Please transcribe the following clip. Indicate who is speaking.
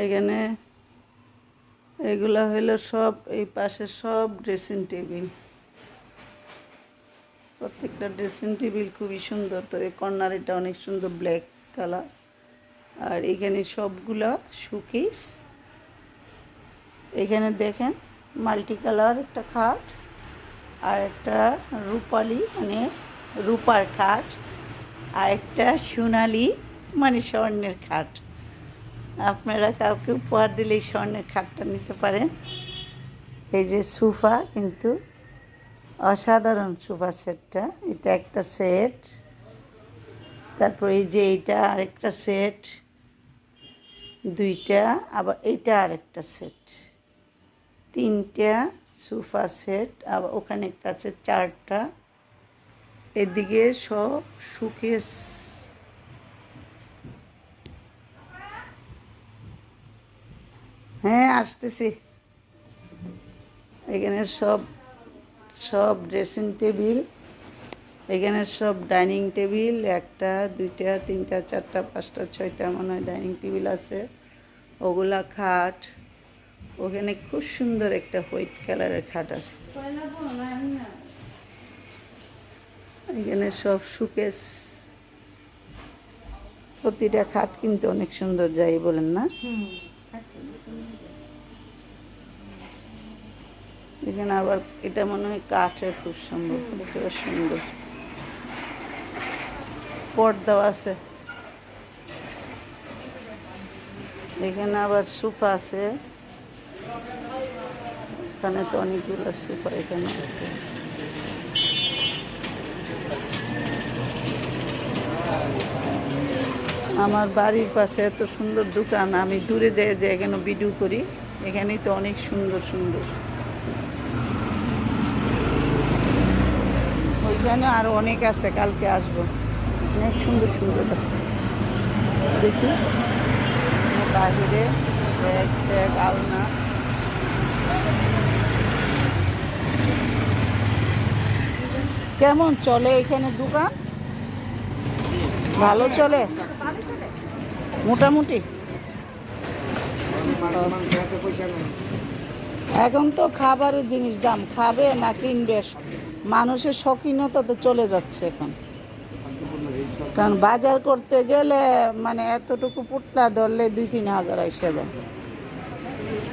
Speaker 1: এখানে এগুলা হলো সব, এই পাশে সব ড্রেসিং টেবিল। প্রত্যেকটা ড্রেসিং টেবিল খুবই সুন্দর। তো এই কর্নার এটা অনেক সুন্দর ব্ল্যাক কালার। আর এখানে সবগুলা শোকেস। এখানে দেখেন মাল্টি কালার একটা খাট, আর একটা রূপালি মানে রূপার খাট, আর একটা সোনালি মানে স্বর্ণের খাট। আপনারা কাউকে উপহার দিলে এই স্বর্ণের খাটটা নিতে পারেন। এই যে সোফা, কিন্তু অসাধারণ সোফা সেটটা। এটা একটা সেট। তারপর এই যে এইটা আরেকটা সেট, দুইটা, আবার এইটা আরেকটা সেট, তিনটা সোফা সেট। আবার ওখানে একটা আছে চারটা। এদিকে সব শোকেস। হ্যাঁ, আসতেছি। এখানে সব সব ড্রেসিং টেবিল। এখানে সব ডাইনিং টেবিল, একটা দুইটা তিনটা চারটা পাঁচটা ছয়টা মনে হয় ডাইনিং টেবিল আছে। ওগুলা খাট। ওখানে খুব সুন্দর একটা হোয়াইট কালারের খাট আছে। এখানে সব শোকেস। প্রতিটা খাট কিন্তু অনেক সুন্দর, যাই বলেন না। এখানে আবার এটা মনে হয় কাঠের, খুব সুন্দর, খুব সুন্দর পর্দাও আছে। এখানে আবার সোফা আছে। এখানে তো অনেকগুলো সোফা এখানে আছে। আমার বাড়ির পাশে এত সুন্দর দোকান, আমি দূরে দিয়ে এখানে ভিডিও করি। এখানেই তো অনেক সুন্দর সুন্দর। ওইখানে আরো অনেক আছে, কালকে আসবো। অনেক সুন্দর সুন্দর আছে। দেখি বাহিরে ব্যাগ ট্যাগ, আলনা। কেমন চলে এখানে দোকান? ভালো চলে মোটামুটি। এখন তো খাবারের জিনিস দাম, খাবে না কিনবে, মানুষের শৌখিনতা তো চলে যাচ্ছে এখন। কারণ বাজার করতে গেলে মানে এতটুকু পুটলা ধরলে 2-3 হাজার এসে যায়।